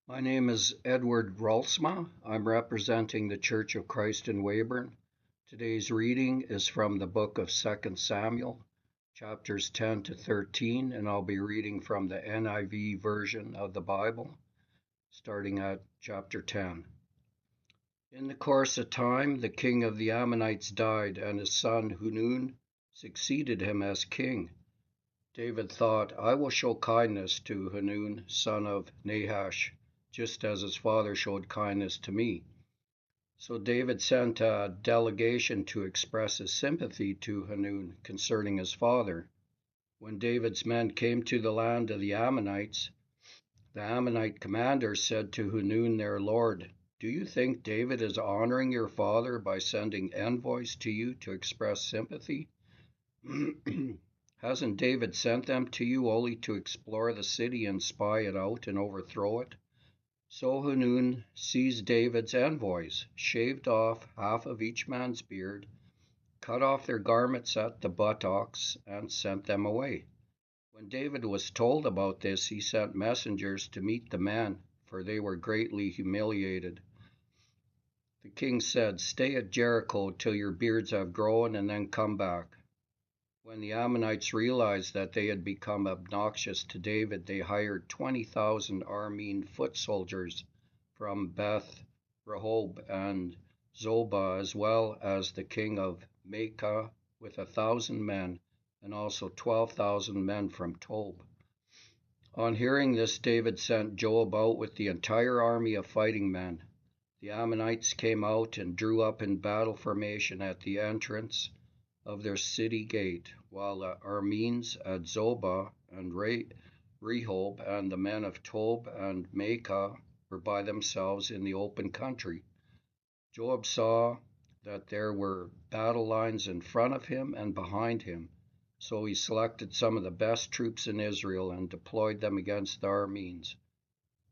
My name is Edward Ralsma. I'm representing the Church of Christ in Weyburn. Today's reading is from the book of 2 Samuel, chapters 10 to 13, and I'll be reading from the NIV version of the Bible, starting at chapter 10. In the course of time, the king of the Ammonites died, and his son Hanun succeeded him as king. David thought, I will show kindness to Hanun, son of Nahash, just as his father showed kindness to me. So David sent a delegation to express his sympathy to Hanun concerning his father. When David's men came to the land of the Ammonites, the Ammonite commander said to Hanun their lord, Do you think David is honoring your father by sending envoys to you to express sympathy? Hasn't David sent them to you only to explore the city and spy it out and overthrow it? So Hanun seized David's envoys, shaved off half of each man's beard, cut off their garments at the buttocks, and sent them away. When David was told about this, he sent messengers to meet the men, for they were greatly humiliated. The king said, Stay at Jericho till your beards have grown, and then come back. When the Ammonites realized that they had become obnoxious to David, they hired 20,000 Aramean foot soldiers from Beth Rehob and Zobah, as well as the king of Maacah with 1,000 men, and also 12,000 men from Tob. On hearing this, David sent Joab out with the entire army of fighting men. The Ammonites came out and drew up in battle formation at the entrance of their city gate, while the Arameans at Zobah and Rehob and the men of Tob and Maacah were by themselves in the open country. Joab saw that there were battle lines in front of him and behind him, so he selected some of the best troops in Israel and deployed them against the Arameans.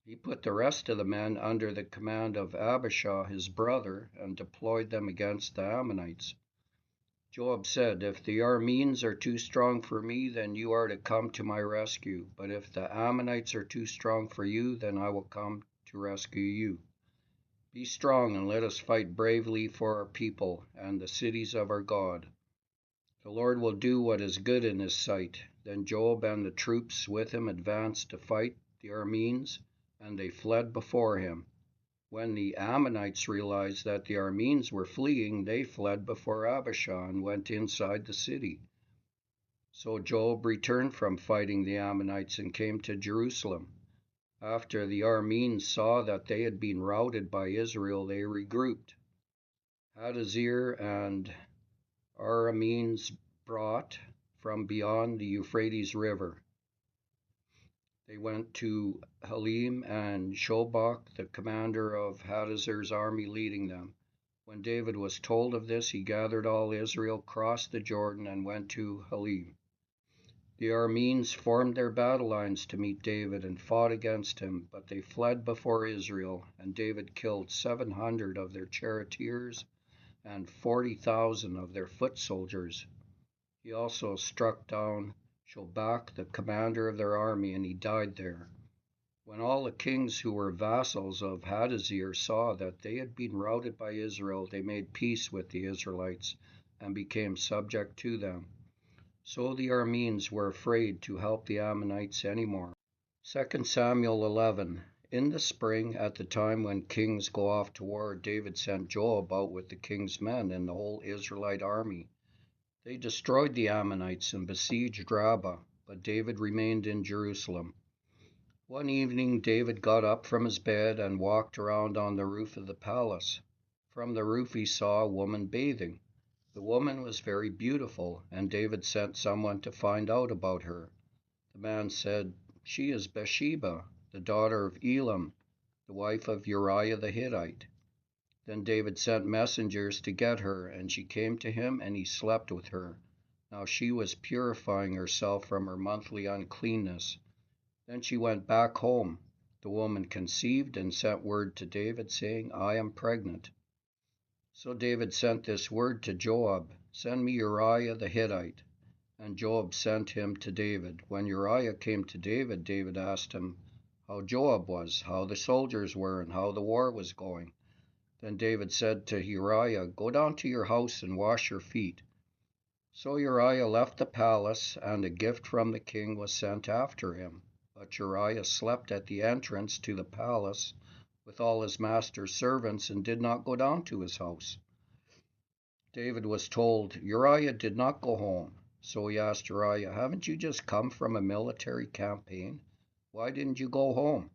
He put the rest of the men under the command of Abishai, his brother, and deployed them against the Ammonites. Joab said, If the Arameans are too strong for me, then you are to come to my rescue. But if the Ammonites are too strong for you, then I will come to rescue you. Be strong and let us fight bravely for our people and the cities of our God. The Lord will do what is good in his sight. Then Joab and the troops with him advanced to fight the Arameans, and they fled before him. When the Ammonites realized that the Arameans were fleeing, they fled before Abishai and went inside the city. So Joab returned from fighting the Ammonites and came to Jerusalem. After the Arameans saw that they had been routed by Israel, they regrouped. Hadazer and Arameans brought from beyond the Euphrates River. They went to Halim and Shobach, the commander of Hadazer's army, leading them. When David was told of this, he gathered all Israel, crossed the Jordan, and went to Halim. The Arameans formed their battle lines to meet David and fought against him, but they fled before Israel, and David killed 700 of their charioteers and 40,000 of their foot soldiers. He also struck down Shobach, the commander of their army, and he died there. When all the kings who were vassals of Hadazer saw that they had been routed by Israel, they made peace with the Israelites and became subject to them. So the Arameans were afraid to help the Ammonites anymore. 2 Samuel 11. In the spring, at the time when kings go off to war, David sent Joab out with the king's men and the whole Israelite army. They destroyed the Ammonites and besieged Rabbah, but David remained in Jerusalem. One evening David got up from his bed and walked around on the roof of the palace. From the roof he saw a woman bathing. The woman was very beautiful, and David sent someone to find out about her. The man said, She is Bathsheba, the daughter of Elam, the wife of Uriah the Hittite. Then David sent messengers to get her, and she came to him, and he slept with her. Now she was purifying herself from her monthly uncleanness. Then she went back home. The woman conceived and sent word to David, saying, I am pregnant. So David sent this word to Joab, Send me Uriah the Hittite. And Joab sent him to David. When Uriah came to David, David asked him, how Joab was, how the soldiers were, and how the war was going. Then David said to Uriah, "Go down to your house and wash your feet." So Uriah left the palace, and a gift from the king was sent after him. But Uriah slept at the entrance to the palace with all his master's servants and did not go down to his house. David was told Uriah did not go home. So he asked Uriah, "Haven't you just come from a military campaign? Why didn't you go home?"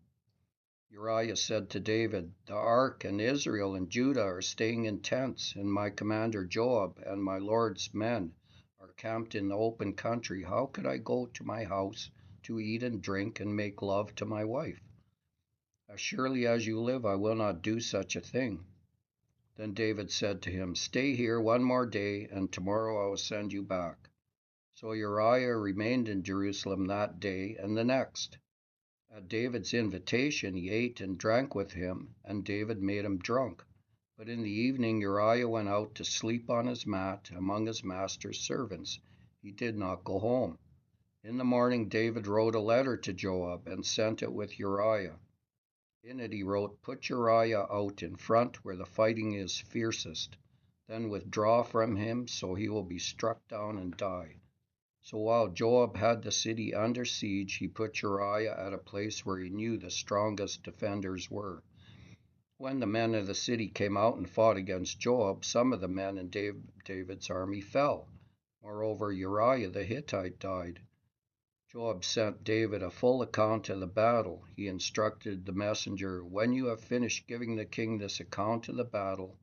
Uriah said to David, "The ark and Israel and Judah are staying in tents, and my commander Joab and my lord's men are camped in the open country. How could I go to my house to eat and drink and make love to my wife? As surely as you live, I will not do such a thing." Then David said to him, "Stay here one more day, and tomorrow I will send you back." So Uriah remained in Jerusalem that day and the next. At David's invitation, he ate and drank with him, and David made him drunk. But in the evening Uriah went out to sleep on his mat among his master's servants. He did not go home. In the morning David wrote a letter to Joab and sent it with Uriah. In it he wrote, "Put Uriah out in front where the fighting is fiercest. Then withdraw from him, so he will be struck down and die." So while Joab had the city under siege, he put Uriah at a place where he knew the strongest defenders were. When the men of the city came out and fought against Joab, some of the men in David's army fell. Moreover, Uriah the Hittite died. Joab sent David a full account of the battle. He instructed the messenger, "When you have finished giving the king this account of the battle,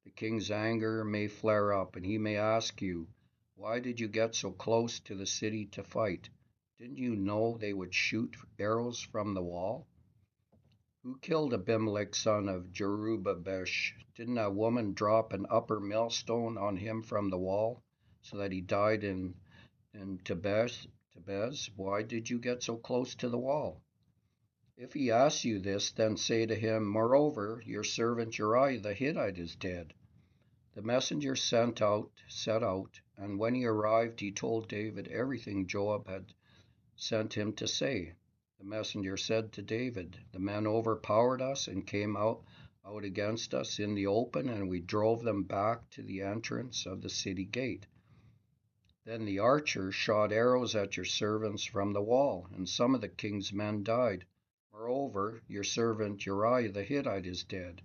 the king's anger may flare up, and he may ask you, 'Why did you get so close to the city to fight? Didn't you know they would shoot arrows from the wall? Who killed Abimelech son of Jerubbaal? Didn't a woman drop an upper millstone on him from the wall, so that he died in Tebez? Why did you get so close to the wall?' If he asks you this, then say to him, 'Moreover, your servant Uriah the Hittite is dead.'" The messenger set out, and when he arrived, he told David everything Joab had sent him to say. The messenger said to David, "The men overpowered us and came out against us in the open, and we drove them back to the entrance of the city gate. Then the archers shot arrows at your servants from the wall, and some of the king's men died. Moreover, your servant Uriah the Hittite is dead."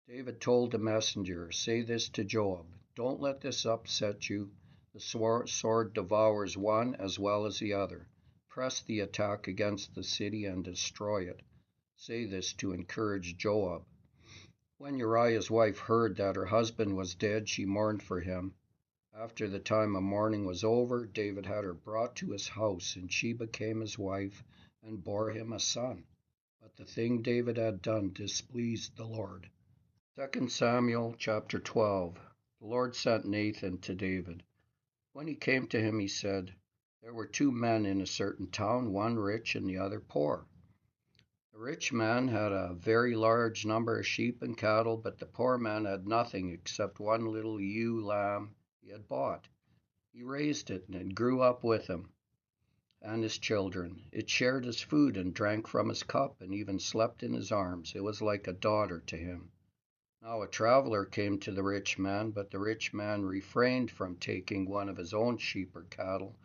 David told the messenger, "Say this to Joab, 'Don't let this upset you. The sword devours one as well as the other. Press the attack against the city and destroy it.'" Say this to encourage Joab. When Uriah's wife heard that her husband was dead, she mourned for him. After the time of mourning was over, David had her brought to his house, and she became his wife and bore him a son. But the thing David had done displeased the Lord. 2 Samuel chapter 12. The Lord sent Nathan to David. When he came to him, he said, "There were two men in a certain town, one rich and the other poor. The rich man had a very large number of sheep and cattle, but the poor man had nothing except one little ewe lamb he had bought. He raised it, and it grew up with him and his children. It shared his food and drank from his cup, and even slept in his arms. It was like a daughter to him. Now a traveler came to the rich man, but the rich man refrained from taking one of his own sheep or cattle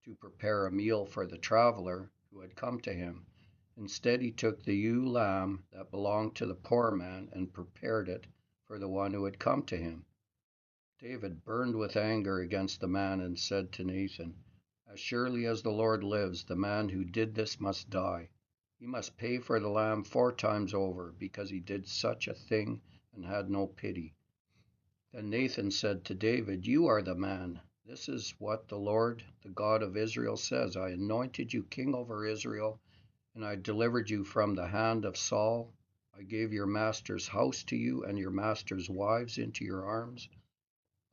to prepare a meal for the traveler who had come to him. Instead, he took the ewe lamb that belonged to the poor man and prepared it for the one who had come to him." David burned with anger against the man and said to Nathan, "As surely as the Lord lives, the man who did this must die. He must pay for the lamb 4 times over, because he did such a thing and had no pity." Then Nathan said to David, "You are the man. This is what the Lord, the God of Israel, says. I anointed you king over Israel, and I delivered you from the hand of Saul. I gave your master's house to you and your master's wives into your arms.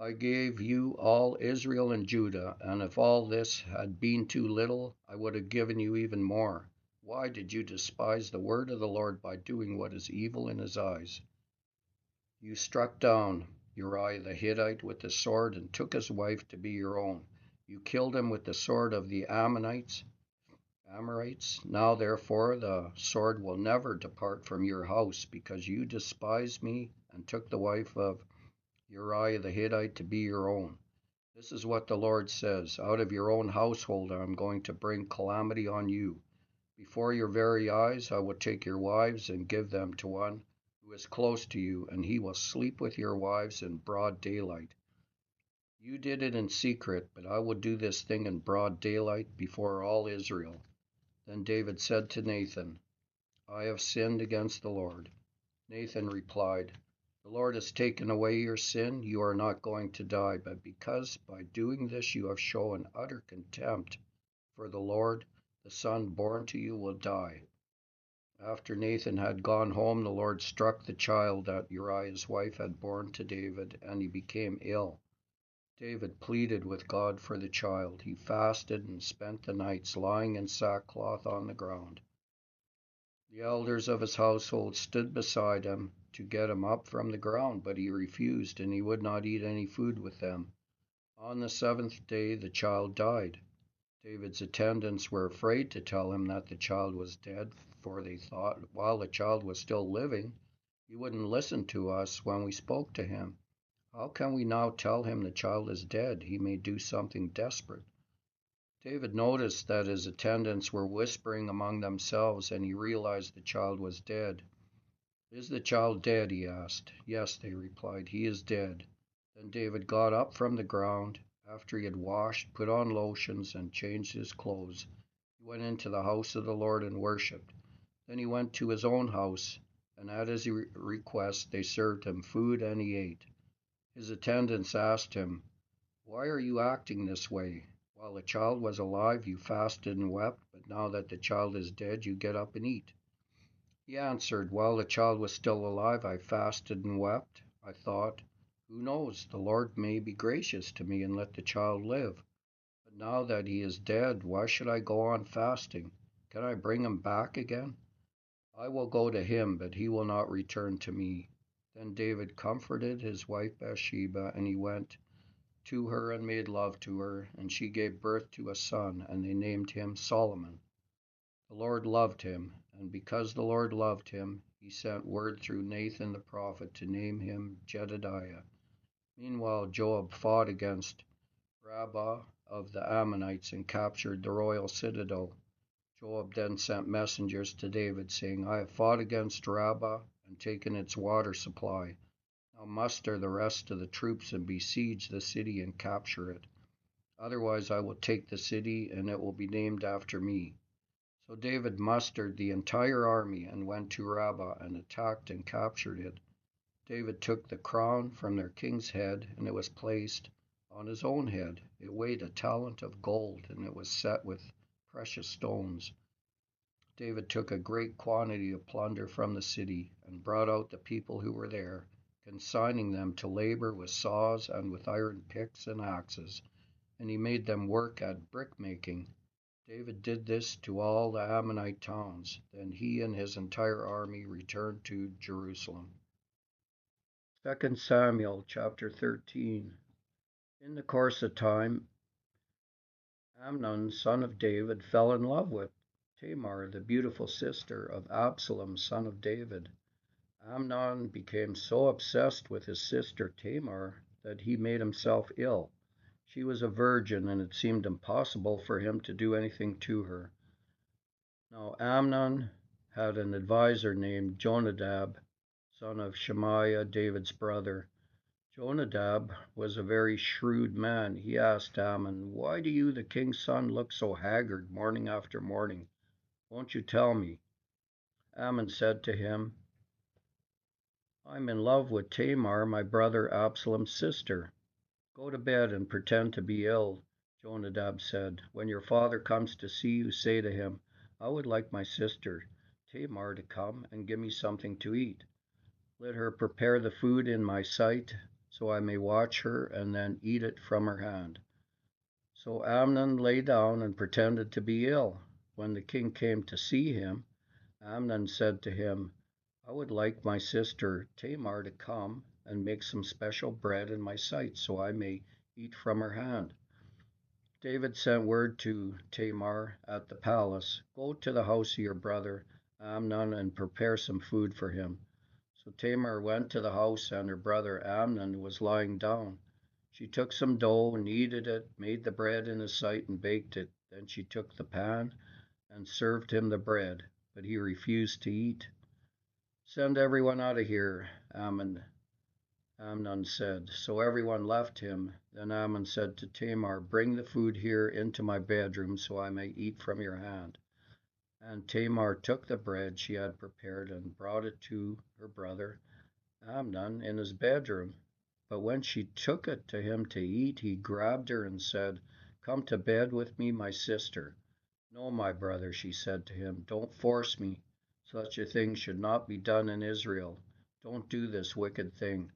I gave you all Israel and Judah, and if all this had been too little, I would have given you even more. Why did you despise the word of the Lord by doing what is evil in his eyes? You struck down Uriah the Hittite with the sword and took his wife to be your own. You killed him with the sword of the Ammonites, Amorites. Now therefore the sword will never depart from your house, because you despised me and took the wife of Uriah the Hittite to be your own. This is what the Lord says: out of your own household I am going to bring calamity on you. Before your very eyes I will take your wives and give them to one who is close to you, and he will sleep with your wives in broad daylight. You did it in secret, but I will do this thing in broad daylight before all Israel. Then David said to Nathan, I have sinned against the Lord. Nathan replied, the Lord has taken away your sin. You are not going to die, but because by doing this you have shown utter contempt for the Lord, the son born to you will die. After Nathan had gone home, the Lord struck the child that Uriah's wife had borne to David, and he became ill. David pleaded with God for the child. He fasted and spent the nights lying in sackcloth on the ground. The elders of his household stood beside him to get him up from the ground, but he refused, and he would not eat any food with them. On the seventh day the child died. David's attendants were afraid to tell him that the child was dead, for they thought, while the child was still living, he wouldn't listen to us when we spoke to him. How can we now tell him the child is dead? He may do something desperate. David noticed that his attendants were whispering among themselves, and he realized the child was dead. Is the child dead? He asked. Yes, they replied, he is dead. Then David got up from the ground. After he had washed, put on lotions, and changed his clothes, he went into the house of the Lord and worshipped. Then he went to his own house, and at his request they served him food, and he ate. His attendants asked him, why are you acting this way? While the child was alive, you fasted and wept, but now that the child is dead, you get up and eat. He answered, while the child was still alive, I fasted and wept. I thought, who knows, the Lord may be gracious to me and let the child live. But now that he is dead, why should I go on fasting? Can I bring him back again? I will go to him, but he will not return to me. Then David comforted his wife Bathsheba, and he went to her and made love to her, and she gave birth to a son, and they named him Solomon. The Lord loved him, and because the Lord loved him, he sent word through Nathan the prophet to name him Jedediah. Meanwhile, Joab fought against Rabbah of the Ammonites and captured the royal citadel. Joab then sent messengers to David, saying, I have fought against Rabbah and taken its water supply. Now muster the rest of the troops and besiege the city and capture it. Otherwise I will take the city, and it will be named after me. So David mustered the entire army and went to Rabbah and attacked and captured it. David took the crown from their king's head, and it was placed on his own head. It weighed a talent of gold, and it was set with precious stones. David took a great quantity of plunder from the city and brought out the people who were there, consigning them to labor with saws and with iron picks and axes, and he made them work at brick-making. David did this to all the Ammonite towns. Then he and his entire army returned to Jerusalem. 2 Samuel chapter 13. In the course of time, Amnon, son of David, fell in love with Tamar, the beautiful sister of Absalom, son of David. Amnon became so obsessed with his sister Tamar that he made himself ill. She was a virgin, and it seemed impossible for him to do anything to her. Now Amnon had an advisor named Jonadab, son of Shemaiah, David's brother. Jonadab was a very shrewd man. He asked Ammon, why do you, the king's son, look so haggard morning after morning? Won't you tell me? Ammon said to him, I'm in love with Tamar, my brother Absalom's sister. Go to bed and pretend to be ill, Jonadab said. When your father comes to see you, say to him, I would like my sister Tamar to come and give me something to eat. Let her prepare the food in my sight, so I may watch her and then eat it from her hand. So Amnon lay down and pretended to be ill. When the king came to see him, Amnon said to him, I would like my sister Tamar to come and make some special bread in my sight, so I may eat from her hand. David sent word to Tamar at the palace, "Go to the house of your brother Amnon and prepare some food for him." So Tamar went to the house, and her brother Amnon was lying down. She took some dough, kneaded it, made the bread in his sight, and baked it. Then she took the pan and served him the bread, but he refused to eat. "Send everyone out of here," Amnon said. So everyone left him. Then Amnon said to Tamar, "Bring the food here into my bedroom so I may eat from your hand." And Tamar took the bread she had prepared and brought it to her brother Amnon in his bedroom. But when she took it to him to eat, he grabbed her and said, "Come to bed with me, my sister." "No, my brother," she said to him, "don't force me. Such a thing should not be done in Israel. Don't do this wicked thing.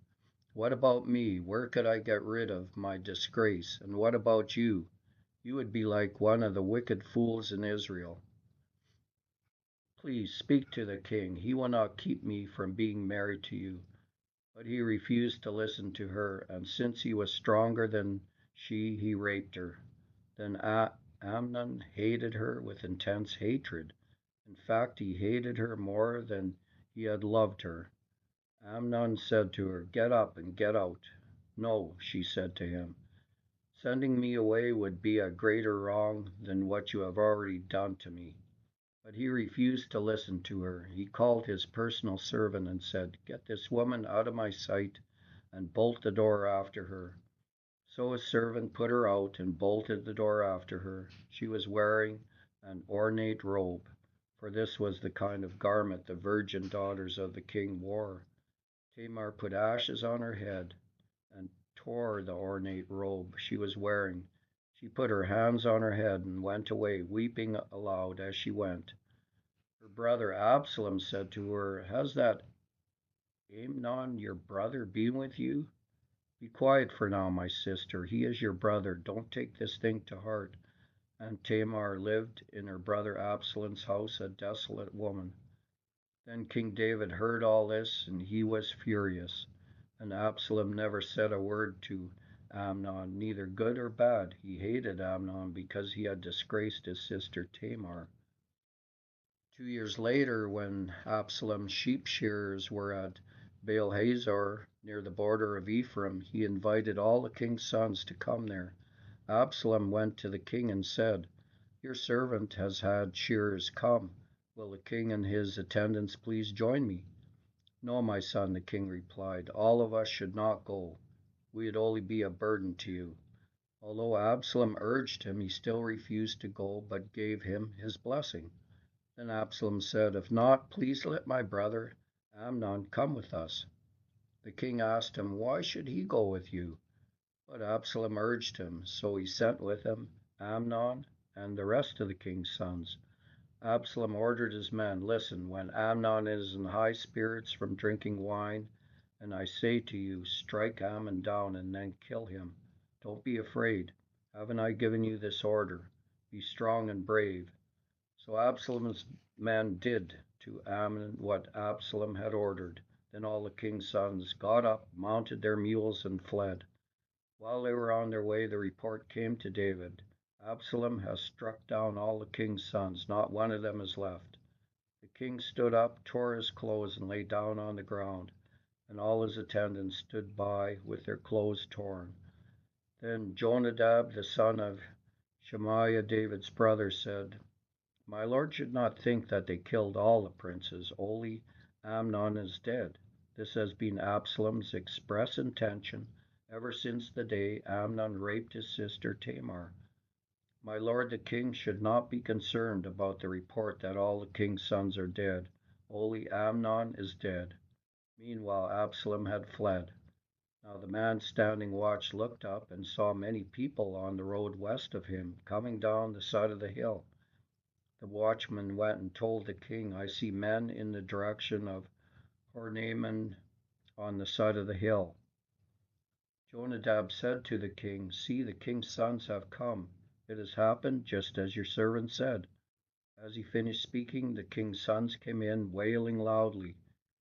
What about me? Where could I get rid of my disgrace? And what about you? You would be like one of the wicked fools in Israel. Please speak to the king. He will not keep me from being married to you." But he refused to listen to her, and since he was stronger than she, he raped her. Then Amnon hated her with intense hatred. In fact, he hated her more than he had loved her. Amnon said to her, "Get up and get out." "No," she said to him. "Sending me away would be a greater wrong than what you have already done to me." But he refused to listen to her. He called his personal servant and said, "Get this woman out of my sight and bolt the door after her." So his servant put her out and bolted the door after her. She was wearing an ornate robe, for this was the kind of garment the virgin daughters of the king wore. Tamar put ashes on her head and tore the ornate robe she was wearing. She put her hands on her head and went away, weeping aloud as she went. Her brother Absalom said to her, "Has that Amnon, your brother, been with you?" "Be quiet for now, my sister. He is your brother. Don't take this thing to heart." And Tamar lived in her brother Absalom's house, a desolate woman. Then King David heard all this, and he was furious. And Absalom never said a word to Amnon, neither good or bad. He hated Amnon because he had disgraced his sister Tamar. 2 years later, when Absalom's sheep shearers were at Baal-hazor near the border of Ephraim, he invited all the king's sons to come there. Absalom went to the king and said, "Your servant has had shearers come. Will the king and his attendants please join me?" "No, my son," the king replied. "All of us should not go. We would only be a burden to you." Although Absalom urged him, he still refused to go, but gave him his blessing. Then Absalom said, "If not, please let my brother Amnon come with us." The king asked him, "Why should he go with you?" But Absalom urged him, so he sent with him Amnon and the rest of the king's sons. Absalom ordered his men, "Listen, when Amnon is in high spirits from drinking wine, and I say to you, strike Ammon down and then kill him. Don't be afraid. Haven't I given you this order? Be strong and brave." So Absalom's men did to Ammon what Absalom had ordered. Then all the king's sons got up, mounted their mules, and fled. While they were on their way, the report came to David, "Absalom has struck down all the king's sons. Not one of them is left." The king stood up, tore his clothes, and lay down on the ground, and all his attendants stood by with their clothes torn. Then Jonadab, the son of Shemaiah, David's brother, said, "My lord should not think that they killed all the princes. Only Amnon is dead. This has been Absalom's express intention ever since the day Amnon raped his sister Tamar. My lord the king should not be concerned about the report that all the king's sons are dead. Only Amnon is dead." Meanwhile Absalom had fled. Now the man standing watch looked up and saw many people on the road west of him, coming down the side of the hill. The watchman went and told the king, "I see men in the direction of Hornaman on the side of the hill." Jonadab said to the king, "See, the king's sons have come. It has happened just as your servant said." As he finished speaking, the king's sons came in, wailing loudly.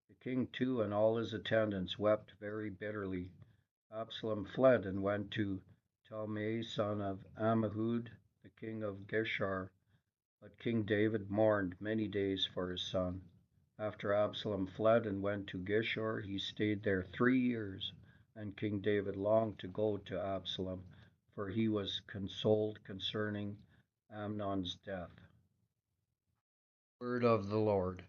The king, too, and all his attendants wept very bitterly. Absalom fled and went to Talmai son of Ammihud, the king of Geshur. But King David mourned many days for his son. After Absalom fled and went to Geshur, he stayed there 3 years, and King David longed to go to Absalom, for he was consoled concerning Amnon's death. Word of the Lord.